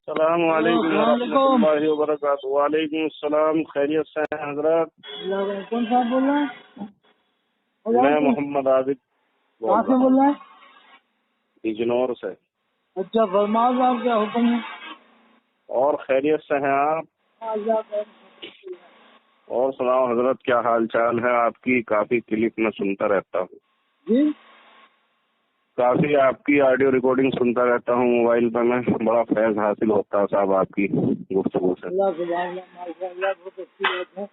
السلام علیکم ورحمۃ اللہ وبرکاتہ۔ وعلیکم السلام، خیریت سے ہیں حضرت؟ کون صاحب بول رہے ہیں؟ میں محمد عابد کہاں سے بول رہے ہیں؟ بجنور سے۔ اچھا، فرماؤ صاحب، کیا حکم ہے؟ اور خیریت سے ہیں آپ؟ اور سناؤ حضرت، کیا حال چال ہے آپ کی؟ کافی کلپ میں سنتا رہتا ہوں جی، کافی آپ کی آڈیو ریکارڈنگ سنتا رہتا ہوں موبائل پہ، میں بڑا فیض حاصل ہوتا ہے صاحب آپ کی گفتگو سے۔ اللہ سبحان اللہ، ماشاء اللہ، بہت اچھی بات ہے۔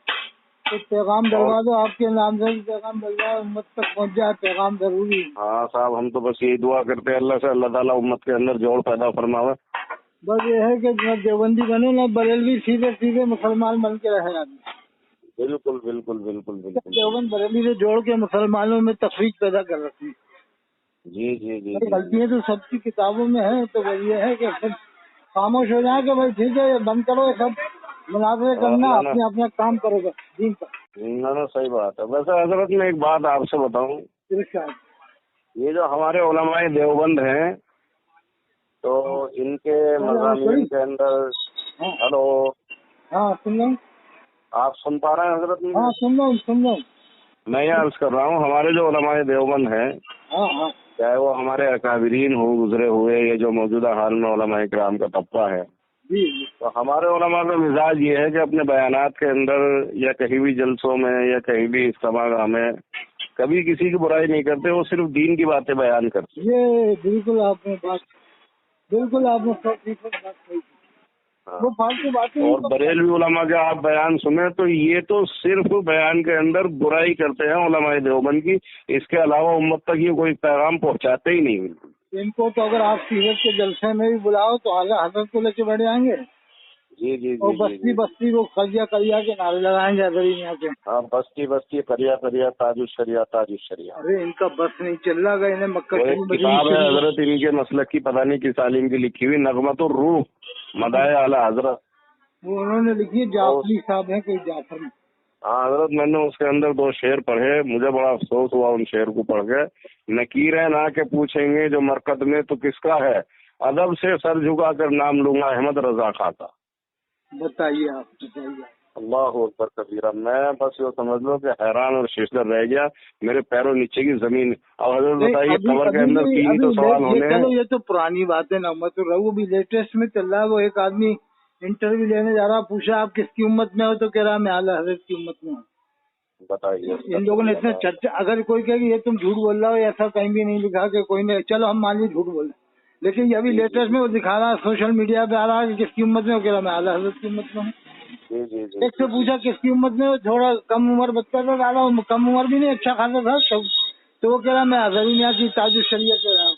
تو پیغام ڈلوا دو، آپ کے نام سے پیغام ڈلوا، امت تک پہنچ جائے، پیغام ضروری ہے۔ ہاں صاحب، ہم تو بس یہی دعا کرتے ہیں اللہ سے، اللہ تعالیٰ امت کے اندر جوڑ پیدا فرماوے۔ بس یہ ہے کہ نہ دیوبندی بنے نہ بریلوی، سیدھے سیدھے مسلمان بن کے رہے آدمی۔ بالکل بالکل بالکل بالکل۔ دیوبند بریلوی سے جوڑ کے مسلمانوں میں تفریق پیدا کر رکھی ہے۔ جی جی جی جی۔ غلطیاں تو سب کی کتابوں میں ہیں، تو وہ یہ ہے کہ پھر خاموش ہو جائیں کہ بھائی ٹھیک ہے، یہ بند کرو، یہ سب مناظرے کرنا، اپنے اپنا کام کرو گا دین کا۔ نہ صحیح بات ہے۔ ویسے حضرت میں ایک بات آپ سے بتاؤں، یہ جو ہمارے علماء دیوبند ہیں تو ان کے مضامین کے اندر، ہلو، ہاں سن لوں، آپ سن پا رہے ہیں حضرت؟ ہاں سن لوں۔ میں یہ عرض کر رہا ہوں، ہمارے جو علماء دیوبند ہیں، ہاں ہاں، چاہے وہ ہمارے اکابرین ہو گزرے ہوئے، یہ جو موجودہ حال میں علماء کرام کا طبقہ ہے، جی، تو ہمارے علماء کا مزاج یہ ہے کہ اپنے بیانات کے اندر یا کہیں بھی جلسوں میں یا کہیں بھی اجتماع گاہ میں کبھی کسی کی برائی نہیں کرتے، وہ صرف دین کی باتیں بیان کرتے۔ یہ بالکل آپ نے 100% بات کہی۔ وہ فالتو باتیں اور بریلوی علماء کے آپ بیان سنیں تو یہ تو صرف بیان کے اندر برائی کرتے ہیں علماء دیوبند کی، اس کے علاوہ امت تک یہ کوئی پیغام پہنچاتے ہی نہیں۔ بالکل ان کو تو اگر آپ سیرت کے جلسے میں بھی بلاؤ تو اعلیٰ حضرت کو لے کے بیٹھ جائیں گے، جی جی اور جی بستی بستی وہ قریا کے نعرے لگائیں گے ادھر یہاں کے۔ ہاں، بستی بستی، قریا قریا، تاج الشریعہ تاج الشریعہ۔ ارے ان کا بس نہیں چل رہا، انہیں مکہ وہ ایک کتاب ہے حضرت ان کے مسلک کی، پتہ نہیں کس عالم کی لکھی ہوئی، نغمت الروح مداح اعلیٰ حضرت، وہ انہوں نے لکھی ہے، جعفری صاحب ہیں کوئی جعفر۔ ہاں حضرت، میں نے اس کے اندر 2 شعر پڑھے، مجھے بڑا افسوس ہوا ان شعر کو پڑھ کے۔ نکیر نہ کہ پوچھیں گے جو مرکز میں تو کس کا ہے، ادب سے سر جھکا کر نام لوں گا احمد رضا خان کا۔ بتائیے آپ۔ اللہ اکبر کبیرہ، میں بس یہ سمجھ لو کہ حیران اور ششدر رہ گیا، میرے پیروں نیچے کی زمین۔ اب حضرت بتائیے، قبر کے اندر 3 تو سوال ہونے ہیں۔ یہ تو پرانی بات ہے، نعمت الرحو بھی لیٹسٹ میں چل رہا ہے۔ وہ ایک آدمی انٹرویو لینے جا رہا، پوچھا آپ کس کی امت میں ہو، تو کہہ رہا میں اعلیٰ حضرت کی امت میں ہوں۔ بتائیے، ان لوگوں نے اتنا چرچا، اگر کوئی کہے کہ یہ تم جھوٹ بول رہا ہو، ایسا کہیں بھی نہیں لکھا کہ کوئی نہیں، چلو ہم مان لیے جھوٹ بول رہے ہیں، لیکن یہ بھی لیٹسٹ میں وہ دکھا رہا ہے، سوشل میڈیا پہ آ رہا ہے کہ کس کی امت میں ہو، کہہ رہا میں اعلیٰ حضرت کی امت میں ہوں۔ ایک سے پوچھا کس کی امت میں ہو، تھوڑا کم عمر بچہ تھا، زیادہ کم عمر بھی نہیں، اچھا خاصا تھا، تو وہ کہہ رہا میں اظہری میاں کی تاج الشریعہ کہہ رہا ہوں۔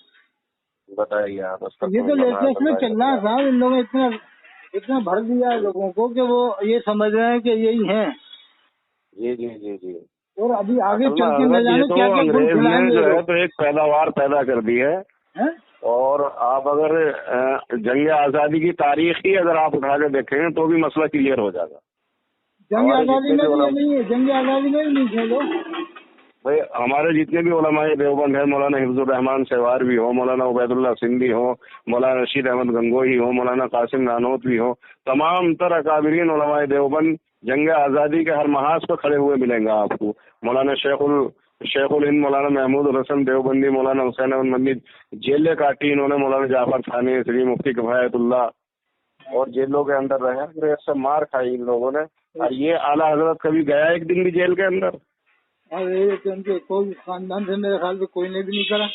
بتائیے آپ، یہ تو لیٹسٹ میں چل رہا ہے صاحب، ان لوگوں نے اتنا بھر دیا ہے لوگوں کو کہ وہ یہ سمجھ رہے ہیں کہ یہی ہیں۔ جی جی جی جی۔ اور ابھی آگے چل کے نہ جانے کیا کیا انگریز نے جو ہے تو ایک پیداوار پیدا کر دی ہے، اور آپ اگر جنگ آزادی کی تاریخ ہی اگر آپ اٹھا کے دیکھیں گے تو بھی مسئلہ کلیئر ہو جائے گا۔ جنگ آزادی میں بھی نہیں ہے، جنگ آزادی میں بھی نہیں تھے لوگ۔ بھائی ہمارے جتنے بھی علماء دیوبند ہیں، مولانا حفظ الرحمان سیوار بھی ہو، مولانا عبید اللہ سندھی ہو، مولانا رشید احمد گنگوہی ہو، مولانا قاسم نانوت بھی ہو، تمام تر اکابرین علماء دیوبند جنگ آزادی کے ہر محاذ پر کھڑے ہوئے ملیں گے آپ کو۔ مولانا شیخ الہند مولانا محمود الحسن دیوبندی، مولانا حسین احمد مدنی جیلیں کاٹی انہوں نے، مولانا جعفر ثانی، سری مفتی کفایت اللہ، اور جیلوں کے اندر رہے، انگریز سے مار کھائی ان لوگوں نے، اور یہ اعلیٰ حضرت کبھی گیا ایک دن بھی جیل کے اندر؟ ان کے کوئی خاندان سے میرے خیال سے کوئی نے بھی نہیں کرا۔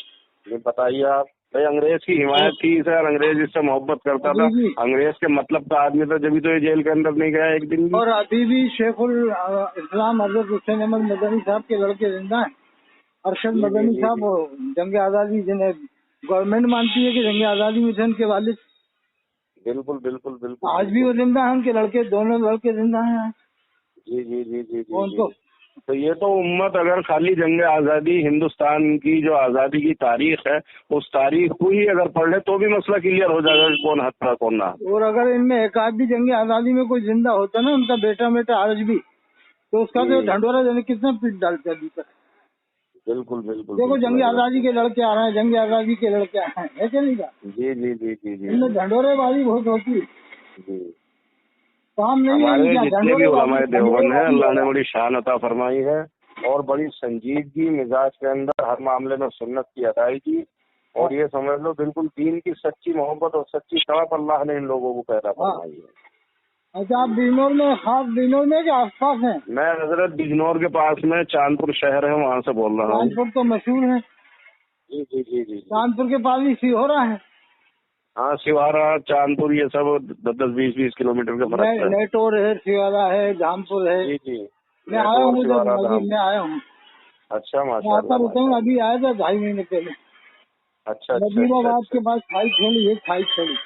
یہ بتائیے آپ، بھائی انگریز کی حمایت تھی سر، انگریز اس سے محبت کرتا تھا، انگریز کے مطلب کا آدمی تھا، جبھی تو یہ جیل کے اندر نہیں گیا ایک دن بھی۔ اور ابھی بھی شیخ الاسلام حضرت حسین احمد مدنی صاحب کے لڑکے زندہ ہیں، ارشد مدنی صاحب، جنگ آزادی جنہیں گورنمنٹ مانتی ہے کہ جنگ آزادی میں تھے ان کے والد۔ بالکل بالکل بالکل، آج بھی وہ زندہ ہیں، ان کے لڑکے، دونوں لڑکے زندہ ہیں۔ جی جی جی جی جی۔ تو یہ تو امت اگر خالی جنگ آزادی، ہندوستان کی جو آزادی کی تاریخ ہے، اس تاریخ کو ہی اگر پڑھ لے تو بھی مسئلہ کلیئر ہو جائے گا کہ کون حق تھا کون نہ۔ اور اگر ان میں ایک آدھ بھی جنگ آزادی میں کوئی زندہ ہوتا نا، ان کا بیٹا آج بھی، تو اس کا تو ڈھنڈورا کتنا پیٹ ڈالتا ابھی تک۔ बिल्कुल बिल्कुल देखो बिल्कुल जंग हजरत। आजादी के लड़के आ रहे हैं, जंग आजादी के लड़के आ रहे हैं, है क्या नहीं का? जी जी जी जी जी इनमें ढंडोरेबाजी बहुत होती है, जी। काम नहीं है हमारे क्या? जितने भी उलमाए देवबंद हैं, ढंडोरेबाजी अल्लाह ने है। बड़ी शान अता फरमाई है और बड़ी संजीदगी मिजाज के अंदर हर मामले में सुन्नत की अदायगी, और ये समझ लो बिल्कुल दीन की सच्ची मोहब्बत और सच्ची तड़प अल्लाह ने इन लोगों को पैदा फरमाई है। अच्छा, आप बिजनौर में, खास बिजनौर में के आसपास हैं? मैं हजरत बिजनौर के पास में चांदपुर शहर है, वहाँ से बोल रहा हूँ। कानपुर तो मशहूर है, जी जी जी जी जी। कानपुर के पास ही सिहोरा है। हाँ, सिवारा चांदपुर ये सब 10-20 किलोमीटर का फर्क है। नेटोर है, सिवारा है, धामपुर है। जी जी। मैं आया हूँ उधर, सिवारा अभी धाम। मैं आया हूँ, अच्छा मैं माशाल्लाह आता रहता हूँ। माशाल्लाह। अभी आया था 2.5 महीने पहले। अच्छा अच्छा अच्छा नजीबाबाद अच्छा। के पास खाई खेड़ी है, खाई खेड़ी।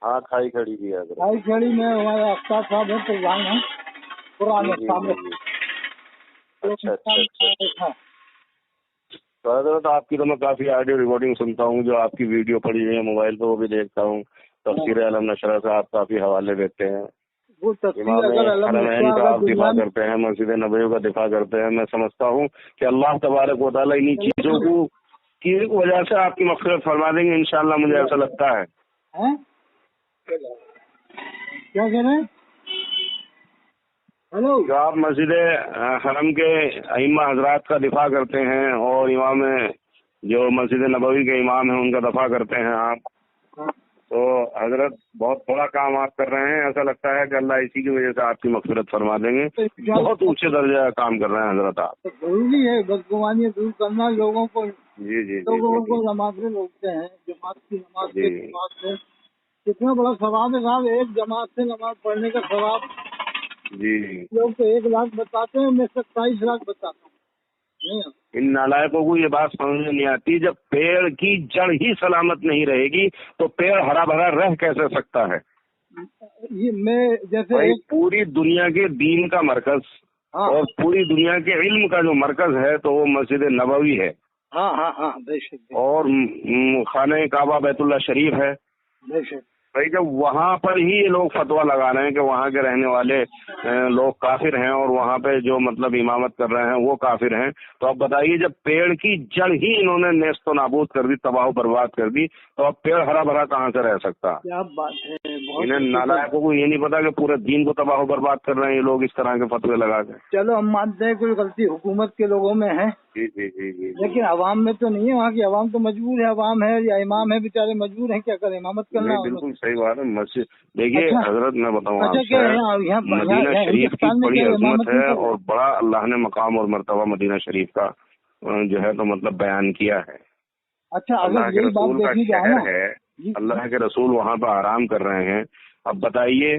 हाँ, खाई खड़ी भी है हजरत। खाई खेड़ी में हमारे अख्तार साहब है, प्रधान है, पुराने जी जी सामने। जी जी। अच्छा अच्छा अच्छा। तो हजरत आपकी तो मैं काफी ऑडियो रिकॉर्डिंग सुनता हूँ, जो आपकी वीडियो पड़ी हुई है मोबाइल पे वो भी देखता हूँ। तफसीर अलम नशरा से आप काफी हवाले देते हैं। वो तस्वीर इमाम अगर अलम हरमैन का अगर आप दुनिया दिफा में करते हैं, मस्जिद नबवी का दिफा करते हैं। मैं समझता हूँ कि अल्लाह तबारक व तआला इन्हीं चीजों को की वजह से आपकी मग़फ़िरत फरमा देंगे इंशाअल्लाह, मुझे ऐसा लगता है। हैं? क्या कह रहे हैं? हेलो, जो आप मस्जिद हरम के अइम्मा हजरात का दिफा करते हैं और इमाम जो मस्जिद नबवी के इमाम हैं उनका दफा करते हैं आप, तो हजरत बहुत बड़ा काम आप कर रहे हैं। ऐसा लगता है कि अल्लाह इसी की वजह से आपकी मग़फ़िरत फरमा देंगे। बहुत ऊंचे दर्जे का काम कर रहे हैं हजरत आप। तो जरूरी है बदगुमानी दूर करना लोगों को। जी जी जी लोगों जी को नमाज़ें रोकते हैं, जमात की नमाज जी के जमात से कितना बड़ा सवाब है साहब, एक जमात से नमाज पढ़ने का सवाब। जी। लोग तो 1 लाख बताते हैं, मैं 27 लाख बताता हूँ। नहीं, इन नालायकों को ये बात समझ में नहीं आती, जब पेड़ की जड़ ही सलामत नहीं रहेगी तो पेड़ हरा भरा रह कैसे सकता है। ये मैं जैसे भाई एक, पूरी दुनिया के दीन का मरकज हाँ और पूरी दुनिया के इल्म का जो मरकज है तो वो मस्जिद नबवी है, हाँ हाँ हाँ, बेशक और खाने काबा बैतुल्लाह शरीफ है। बेशक। भाई जब वहाँ पर ही ये लोग फतवा लगा रहे हैं कि वहाँ के रहने वाले लोग काफिर हैं और वहाँ पे जो मतलब इमामत कर रहे हैं वो काफिर हैं, तो अब बताइए जब पेड़ की जड़ ही इन्होंने नेस्त नाबूद कर दी, तबाह बर्बाद कर दी, तो अब पेड़ हरा भरा कहाँ से रह सकता। क्या बात है, बहुत इन्हें नालायकों को ये नहीं पता कि पूरे दीन को तबाह बर्बाद कर रहे हैं ये लोग इस तरह के फतवे लगा के। चलो हम मानते हैं कोई गलती हुकूमत के लोगों में है, जी जी जी जी। लेकिन अवाम में तो नहीं है। वहाँ की अवाम तो मजबूर है, अवाम है या इमाम है बेचारे मजबूर हैं, क्या करें, इमामत करना नहीं है बिल्कुल उन्हें। सही बात है। मस्जिद देखिए अच्छा, हजरत मैं बताऊँ अच्छा क्या है आपसे, यहाँ मदीना शरीफ की हिंदुस्तान में बड़ी क्या अजमत इमामत नहीं है कर रहे? और बड़ा अल्लाह ने मकाम और मर्तबा मदीना शरीफ का जो है तो मतलब बयान किया है। अच्छा, अल्लाह अगर के यही बात रसूल का देखी जाए शहर ना है, जी, अल्लाह के रसूल वहाँ पर आराम कर रहे हैं। अब बताइए,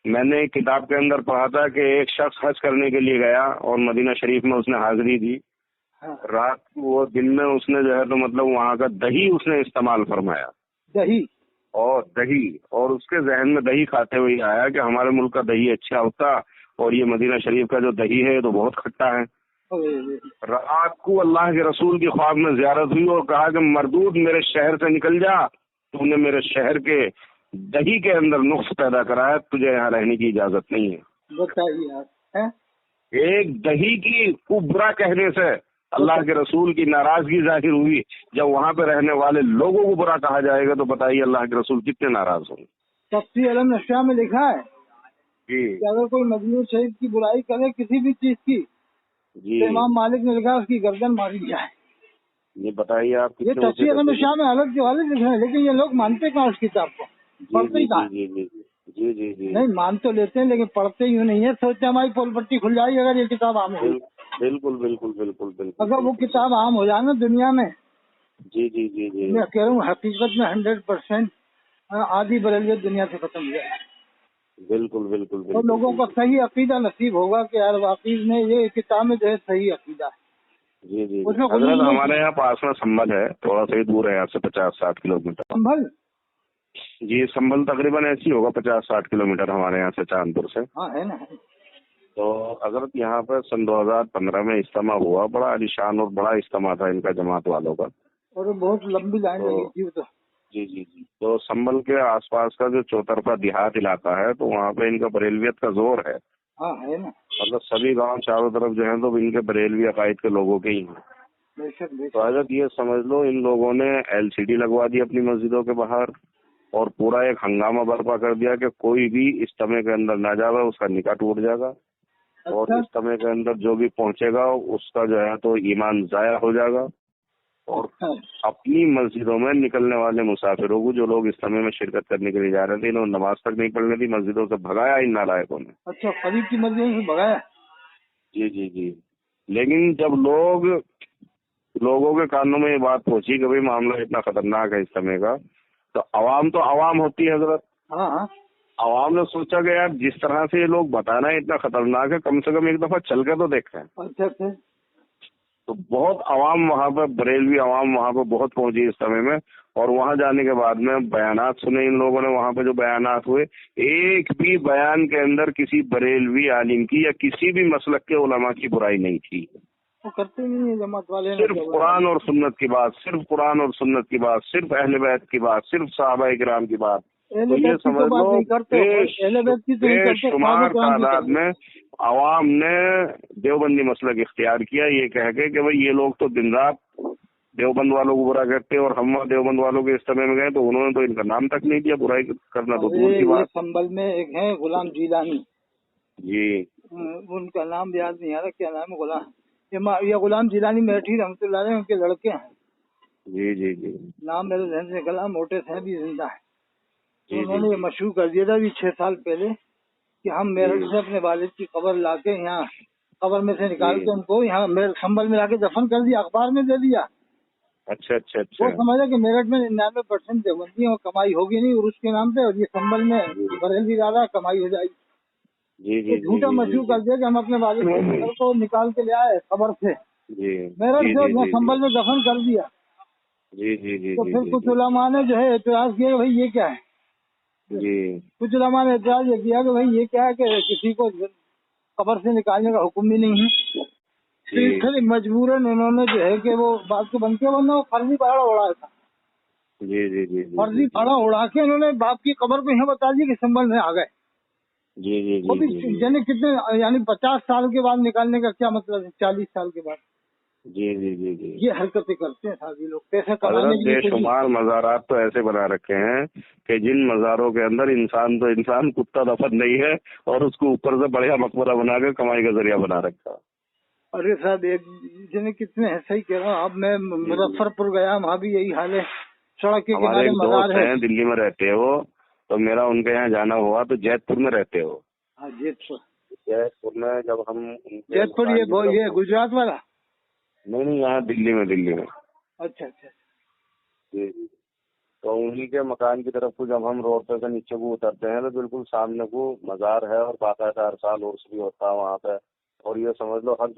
मैंने एक किताब के अंदर पढ़ा था कि एक शख्स हज करने के लिए गया और मदीना शरीफ में उसने हाजिरी दी। हाँ, रात को वो दिन में उसने जो है तो मतलब वहाँ का दही उसने इस्तेमाल फरमाया, दही। और दही, और उसके जहन में दही खाते हुए आया कि हमारे मुल्क का दही अच्छा होता और ये मदीना शरीफ का जो दही है तो बहुत खट्टा है। रात को अल्लाह के रसूल की ख्वाब में जियारत हुई और कहा कि मरदूद मेरे शहर से निकल जा, तूने मेरे शहर के दही के अंदर नुक्स पैदा करा है, तुझे यहाँ रहने की इजाजत नहीं है। बताइए आप, हैं? एक दही की को बुरा कहने से अल्लाह के रसूल की नाराजगी जाहिर हुई। जब वहाँ पे रहने वाले लोगों को बुरा कहा जाएगा तो बताइए अल्लाह के रसूल कितने नाराज होंगे। तफ्सीर अलम नशा में लिखा है जी कि अगर कोई मजलूम शहीद की बुराई करे किसी भी चीज की, जी। तो इमाम मालिक ने लिखा उसकी गर्दन मारी जाए। ये बताइए आप ये कितने ऊंचे तफ्सीर अलम दर्जे नशा में अलग के वाले लिखे हैं, लेकिन ये लोग मानते कहाँ उस किताब को, जी पढ़ते जी ही जी कहाँ? जी जी जी जी जी। नहीं, मान तो लेते हैं लेकिन पढ़ते यूँ नहीं है। सोचते हमारी पोल पट्टी खुल जाएगी अगर ये किताब आम हो। बिल्कुल बिल्कुल बिल्कुल बिल्कुल। अगर वो किताब आम हो जाए ना दुनिया में, जी जी जी जी। मैं कह रहा हूँ हकीकत में 100% आधी बरेलियत दुनिया से खत्म हो जाए। बिल्कुल बिल्कुल तो बिल्कुल। लोगों को सही अकीदा नसीब होगा कि यार वाकई में ये किताब में जो है सही अकीदा है। जी जी। उसमें हजरत हमारे यहाँ पास में संभल है, थोड़ा सा ही दूर है यहाँ से 50-60 किलोमीटर। संभल? जी संभल तकरीबन ऐसी होगा 50-60 किलोमीटर हमारे यहाँ से, चांदपुर से। हाँ है ना। तो अगर यहाँ पर सन 2015 में इज्तिमा हुआ, बड़ा आलीशान और बड़ा इज्तिमा था इनका जमात वालों का। और बहुत लंबी लाइन लगी थी तो। जी जी जी। तो संभल के आसपास का जो चौतरफा देहात इलाका है तो वहाँ पे इनका बरेलवियत का जोर है। हाँ है ना। मतलब सभी गांव चारों तरफ जो है तो इनके बरेलवी अकायद के लोगों के ही हैं। बेशक तो बेशक। हजरत ये समझ लो इन लोगों ने LCD लगवा दी अपनी मस्जिदों के बाहर और पूरा एक हंगामा बर्पा कर दिया कि कोई भी इज्तिमा के अंदर ना जाएगा उसका निकाह टूट जाएगा और अच्छा इज्तिमा के अंदर जो भी पहुंचेगा उसका जो है तो ईमान जाया हो जाएगा। और अच्छा अपनी मस्जिदों में निकलने वाले मुसाफिरों को, जो लोग इज्तिमा में शिरकत करने के लिए जा रहे थे, इन्होंने नमाज तक नहीं पढ़ने दी, मस्जिदों से भगाया इन नालायकों ने। अच्छा, करीब की मस्जिद से भगाया। जी जी जी। लेकिन जब लोगों के कानों में ये बात पहुंची कि भाई मामला इतना खतरनाक है इज्तिमा का, तो आवाम होती है हजरत। हाँ हाँ। आवाम ने सोचा कि यार जिस तरह से ये लोग बता रहे हैं इतना खतरनाक है, कम से कम एक दफा चल कर तो देखें। अच्छा अच्छा। तो बहुत आवाम वहाँ पर, बरेलवी आवाम वहाँ पर बहुत पहुंची इस समय में, और वहाँ जाने के बाद में बयानात सुने इन लोगों ने। वहाँ पे जो बयानात हुए, एक भी बयान के अंदर किसी बरेलवी आलिम की या किसी भी मसलक के उलमा की बुराई नहीं थी। वो करते नहीं है जमात वाले, सिर्फ कुरान और सुन्नत की बात, सिर्फ कुरान और सुन्नत की बात, सिर्फ अहले बैत की बात, सिर्फ सहाबा इकराम की बात। तो ये समझ लो बेशुमार तादाद में आवाम ने देवबंदी मसलक इख्तियार किया, ये कह के कि भाई ये लोग तो दिन रात देवबंद वालों को बुरा करते हैं, और हम देवबंद वालों के इज्तिमा में गए तो उन्होंने तो इनका नाम तक नहीं दिया, बुराई करना तो दूर की बात। संभल में एक है गुलाम जीलानी जी। उनका नाम याद नहीं आ रहा, क्या नाम है, गुलाम जीलानी मेरठी रहमतुल्लाह अलैह, उनके लड़के हैं। जी जी जी। नाम मेरे ध्यान से निकला, मोटे से भी जिंदा है। जी उन्होंने ये मशहूर कर दिया था अभी 6 साल पहले कि हम मेरठ से अपने वालिद की कब्र लाके यहाँ कब्र में से निकाल के उनको यहाँ मेरठ संभल में लाके दफन कर दिया, अखबार में दे दिया। अच्छा अच्छा अच्छा। वो समझा कि मेरठ में 99% देवबंदी है और कमाई होगी नहीं, और उसके नाम पे, और ये संभल में बरेलवी ज्यादा कमाई हो जाएगी। जी जी। झूठा मशहूर कर दिया कि हम अपने वालिद की कब्र को निकाल के ले आए कब्र से, मेरठ से संभल में दफन कर दिया। जी जी जी। तो फिर कुछ उलमा ने जो है एतराज किया कि भाई ये क्या है। जी। कुछ उलमा ने एतराज ये किया कि भाई ये क्या है कि किसी को कब्र से निकालने का हुक्म भी नहीं है। फिर मजबूरन उन्होंने जो है कि वो बात को बंद किया, वरना वो फर्जी पहाड़ा उड़ाया था। जी जी जी। फर्जी पहाड़ा उड़ा के उन्होंने बाप की कब्र को यहाँ बता दिया कि संभल में आ गए। जी जी वो भी जी। यानी कितने, यानी 50 साल के बाद निकालने का क्या मतलब है, 40 साल के बाद। जी जी जी जी। ये हरकतें करते हैं साथी लोग पैसा कमाने के लिए। बेशुमार मज़ारात तो ऐसे बना रखे हैं कि जिन मज़ारों के अंदर इंसान कुत्ता दफन नहीं है, और उसको ऊपर से बढ़िया मकबरा बना के कमाई का जरिया बना रखा। अरे साहब एक जने कितने है, सही कह रहा हूँ। अब मैं मुजफ्फरपुर गया, वहाँ भी यही हाल है, सड़क के किनारे मज़ार है। दिल्ली में रहते हो तो मेरा उनके यहाँ जाना हुआ, तो जैतपुर में रहते हो। हाँ जैतपुर में जब हम जैतपुर ये गुजरात वाला नहीं, यहाँ दिल्ली में। अच्छा अच्छा जी। तो उन्हीं के मकान की तरफ को जब हम रोड पे से नीचे को उतरते हैं तो बिल्कुल सामने को मज़ार है, और बाकायदा हर साल उर्स भी होता है वहाँ पे। और ये समझ लो हर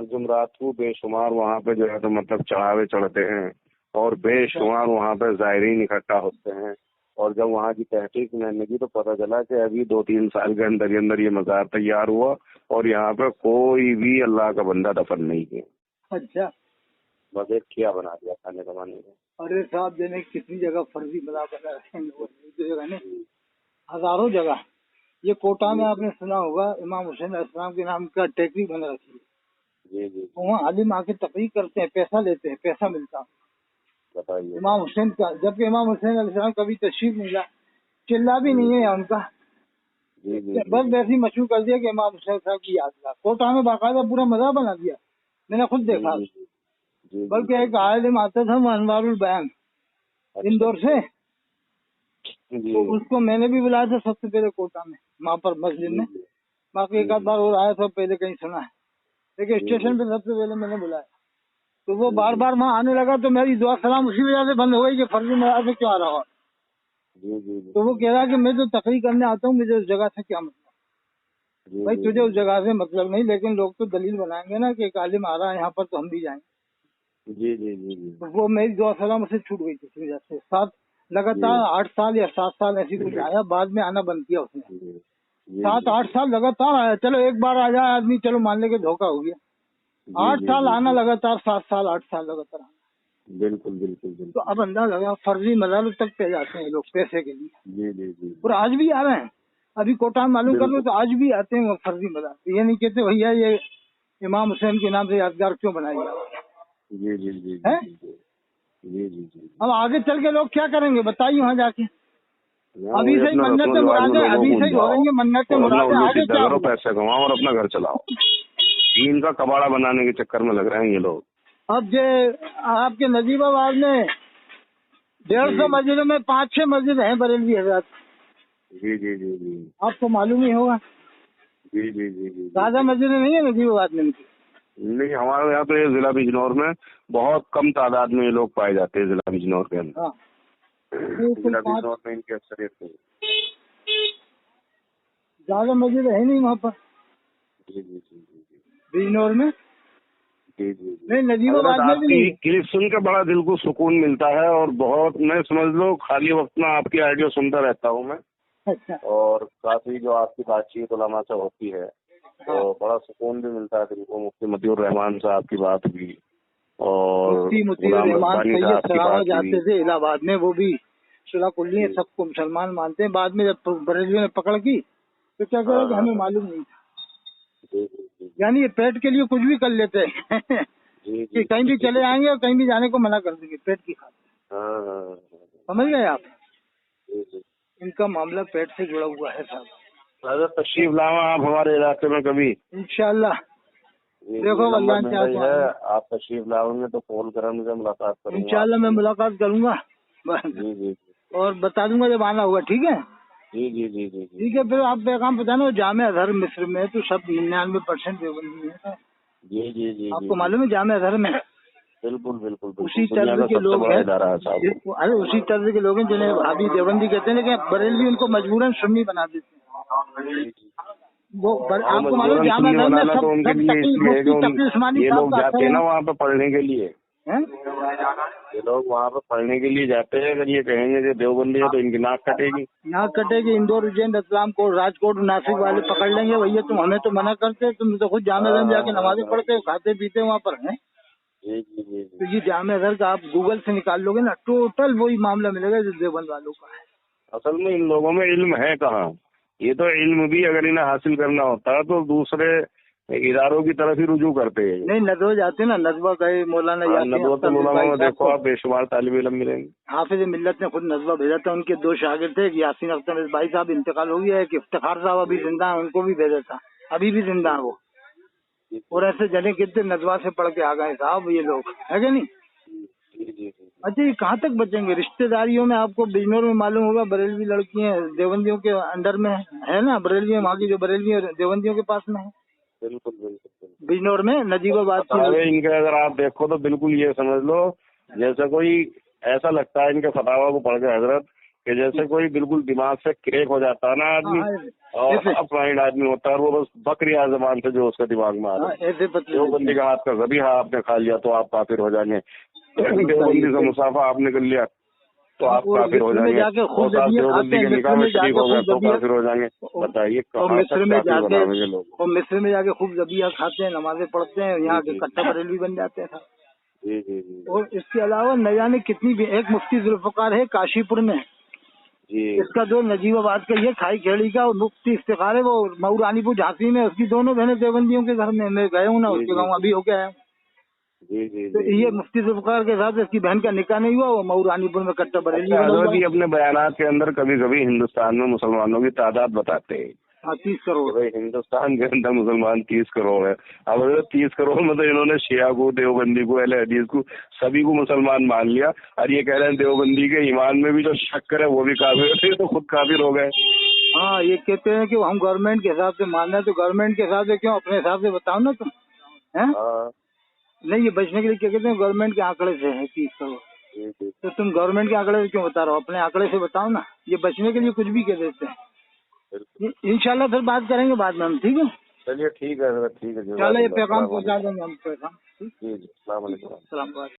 जुमरात को बेशुमार वहाँ पे जो है तो मतलब चढ़ावे चढ़ते हैं, और बेशुमार वहाँ पे ज़ायरीन इकट्ठा होते हैं। और जब वहाँ की तहकीक मैंने की तो पता चला कि अभी 2-3 साल के अंदर ही अंदर ये मज़ार तैयार हुआ, और यहाँ पे कोई भी अल्लाह का बंदा दफन नहीं है। अच्छा, बस एक खिया बना दिया खाने कमाने में। अरे साहब जने कितनी जगह फर्जी बना रहे हैं, हजारों जगह। ये कोटा में आपने सुना होगा, इमाम हुसैन अलैहिस्सलाम के नाम का टेकरी बना रखी है। जी जी। वहाँ आलिम आके तकरीर करते हैं, पैसा लेते हैं, पैसा मिलता है। बताइए। इमाम हुसैन का, जबकि इमाम हुसैन अलैहिस्सलाम कभी तशरीफ नहीं ला, चिल्ला भी नहीं है उनका। बस वैसे ही मशहूर कर दिया कि इमाम हुसैन साहब की याद। कोटा में बाकायदा पूरा मज़ार बना दिया, मैंने खुद देखा। बल्कि एक आलिम आता था अनवारुल बयान इंदौर से, तो उसको मैंने भी बुलाया था सबसे पहले कोटा में, वहाँ पर मस्जिद में। बाकी एक आध बार और आया था, पहले कहीं सुना है, लेकिन स्टेशन पे सबसे पहले मैंने बुलाया। तो वो बार बार वहाँ आने लगा, तो मेरी दुआ सलाम उसी वजह से बंद हो गई कि फर्जी मज़ार से क्यों आ रहा हो। तो वो कह रहा कि मैं तो तकरीर करने आता हूँ, मुझे उस जगह से क्या मतलब। भाई तुझे उस जगह से मतलब नहीं, लेकिन लोग तो दलील बनाएंगे ना कि एक आलिम आ रहा है यहाँ पर तो हम भी जाएंगे। जी जी जी जी। तो वो मेरी दुआ सलाम से छूट गई थी इस वजह से। लगातार 8 साल या 7 साल ऐसी कुछ आया, बाद में आना बंद किया उसने। 7-8 साल लगातार आया, चलो एक बार आ जाए आदमी, चलो मान ले के धोखा हो गया। 8 साल आना लगातार, 7 साल 8 साल लगातार आना। बिल्कुल। तो अब अंदाजा लगा फर्जी मज़ार तक पे जाते हैं लोग पैसे के लिए। जी। और आज भी आ रहे हैं, अभी कोटा में मालूम कर लो तो आज भी आते हैं वो फर्जी मज़ार। ये नहीं कहते भैया ये इमाम हुसैन के नाम से यादगार क्यों बनाई आप? जी जी जी हैं? जी जी जी। अब आगे चल के लोग क्या करेंगे बताइए वहाँ जाके? यहाँ अभी वही से ही अपना मन्नतें रस्म रिवाज में मुरादें, लोगों अभी को से ही हो उलझाओ रही है मन्नतें और अपना मुरादें, उल्लू आगे सीधा क्या करो, होगा? पैसे कमाओ और अपना घर चलाओ। दीन का कबाड़ा बनाने के चक्कर में लग रहे हैं ये लोग। अब जे आपके नजीबाबाद में 150 मस्जिदों में 5-6 मस्जिद हैं बरेलवी हजरत, जी जी जी जी आपको मालूम ही होगा। जी जी जी जी। ज्यादा मस्जिदें नहीं है नजीबाबाद में इनकी। नहीं, हमारे यहाँ तो ये जिला बिजनौर में बहुत कम तादाद में ये लोग पाए जाते हैं, जिला बिजनौर के अंदर। हाँ, जिला बिजनौर में इनकी अक्सरियत है। ज्यादा मस्जिद है नहीं वहाँ पर जी जी जी जी बिजनौर में। जी जी। नहीं, नजीबाबाद में भी आपकी नहीं। क्लिप सुन के बड़ा दिल को सुकून मिलता है और बहुत, मैं समझ लो खाली वक्त में आपकी ऑडियो सुनता रहता हूँ मैं। अच्छा, और काफी जो आपकी बातचीत उलमा से होती है तो बड़ा सुकून भी मिलता है दिल को। मुफ्ती मतीउर रहमान साहब की बात हुई और मुफ्ती मतीउर गुलाम रहमान रब्बानी सैयद साहब की सरावा बात हुई। जाते थे इलाहाबाद में, वो भी सुलह कुल्ली सबको मुसलमान मानते हैं। बाद में जब बरेलवी ने पकड़ की तो क्या करा कि हमें मालूम नहीं था। जी जी जी यानी ये पेट के लिए कुछ भी कर लेते हैं जी कि कहीं भी चले आएंगे और कहीं भी जाने को मना कर देंगे पेट की खातिर। हाँ। समझ गए आप? जी जी। इनका मामला पेट से जुड़ा हुआ है साहब। हजरत तशरीफ लावा आप हमारे इलाके में कभी। इंशाल्लाह जी, देखो ये अल्लाह नंबर मिल चाहे रही तो है, आएंगे। आप तशरीफ लाओगे तो फोन करें, मुझे मुलाकात करूंगा। इंशाल्लाह मैं मुलाकात करूंगा जी जी और बता दूंगा जब आना हुआ। ठीक है, जी जी जी जी जी ठीक है। फिर आप पैगाम बताना, जामे अजहर मिस्र में तो सब 99% देवबंदी है। जी जी जी। आपको मालूम है जामे अजहर में बिल्कुल बिल्कुल उसी बिल्कुल, दुनिया तर्ज का के सबसे लोग बड़ा हैं। इदारा है साहब। अरे उसी तर्ज के लोग हैं जिन्हें भाभी देवबंदी कहते हैं, लेकिन बरेलवी उनको मजबूरन सुन्नी बना देते हैं। वो आपको मालूम है जामे सुन्नी अजहर में बनाना तो सब उनके सब लिए तकी इसलिए है कि मुफ्ती तकी उस्मानी ये साहब लोग का जाते असर हैं ना है। वहाँ पे पढ़ने के लिए। हैं? ये लोग वहाँ पे पढ़ने के लिए जाते हैं। अगर ये कहेंगे कि देवबंदी है तो इनकी नाक कटेगी। यहाँ कटेगी। इंदौर, उज्जैन, रतलाम को, राजकोट, नासिक वाले पकड़ लेंगे। भैया तुम हमें तो मना करते, तुम तो खुद जामे अजहर में जाके नमाजें पढ़ते हो, खाते पीते वहाँ पर हैं। जी जी जी तो ये जामे अजहर का आप गूगल से निकाल लोगे ना, टोटल वही मामला मिलेगा जो देवबंद वालों का है। असल में इन लोगों में इल्म है कहाँ? ये तो इल्म भी अगर इन्हें हासिल करना होता है तो दूसरे इदारों की तरफ ही रुजू करते हैं। नहीं, नदवा जाते ना, नदवा गए, मौलाना यासीन नदवतुल उलमा में देखो आप बेशुमार तालिब इल्म मिलेंगे। हाफिज मिल्लत ने खुद नजवा भेजा था। उनके 2 शागिर्द थे, यासीन अख्तर भाई साहब इंतकाल हो गया है, कि इफ्तिखार साहब अभी जिंदा है, उनको भी भेजा था, अभी भी जिंदा है वो। और ऐसे जने कितने नजवा से पढ़ के आ गए साहब ये लोग, है कि नहीं? अच्छा, ये कहाँ तक बचेंगे? रिश्तेदारियों में आपको बिजनौर में मालूम होगा बरेलवी लड़कियां देवबंदियों के अंडर में है ना। बरेलवी वहाँ की जो बरेलवी देवबंदियों के पास में है। बिल्कुल बिल्कुल बिजनौर में नजीबाबाद की इनके अगर आप देखो तो बिल्कुल ये समझ लो जैसे कोई, ऐसा लगता है इनके फतावा को पढ़ के हजरत कि जैसे कोई बिल्कुल दिमाग से क्रेक हो जाता है ना आदमी और अपमाइंड आदमी होता है, और वो बस बकरिया जबान से जो उसके दिमाग में आ रहा है। देवबंदी का हाथ का ज़बीहा आपने खा लिया तो आप काफिर हो जाएंगे। देवबंदी से मुसाफा आपने कर लिया तो आप काफिर हो जाएंगे। देवबंदी के निकाह में शरीक हो गए तो काफिर हो जाएंगे। बताइए कहाँ तक काफिर बनाएंगे लोग। और मिस्र में जाके खूब ज़बिया खाते हैं, नमाजें पढ़ते हैं, यहाँ के कट्टा बरेलवी बन जाते हैं। जी जी जी। और इसके अलावा न जाने कितनी भी, एक मुफ्ती जुल्फ़िकार है काशीपुर में जी, इसका जो नजीबाबाद का ये खाई खेड़ी का, और मुफ्ती इफ्तिखार है वो मऊ रानीपुर झांसी में, उसकी दोनों बहनें देवबंदियों के घर में। मैं गया हूँ ना उसके गाँव, अभी होके आया। जी जी तो ये मुफ्ती जुल्फ़िकार के साथ इसकी बहन का निकाह नहीं हुआ, वो मऊ रानीपुर में कट्टा बरेली जी। अपने बयानात के अंदर कभी कभी हिंदुस्तान में मुसलमानों की तादाद बताते हैं। 30 करोड़। भाई हिंदुस्तान के अंदर मुसलमान 30 करोड़ है। अब 30 करोड़ में तो इन्होंने शिया को, देवबंदी को, अहले हदीस को, सभी को मुसलमान मान लिया और ये कह रहे हैं देवबंदी के ईमान में भी जो शक करे वो भी काफिर थे, तो खुद काफिर हो गए। हाँ, ये कहते हैं कि हम गवर्नमेंट के हिसाब से मान रहे हैं, तो गवर्नमेंट के हिसाब से क्यों, अपने हिसाब से बताओ ना तुम। है नहीं, ये बचने के लिए क्या कहते हैं, गवर्नमेंट के आंकड़े से है 30 करोड़। तो तुम गवर्नमेंट के आंकड़े से क्यों बता रहे हो, अपने आंकड़े से बताओ ना। ये बचने के लिए कुछ भी कह देते हैं। इंशाल्लाह फिर बात करेंगे बाद में हम, ठीक है? चलिए ठीक है, ठीक है। चलो, ये पैगाम पहुंचा देंगे हम पैगाम। जी जी, अस्सलाम वालेकुम।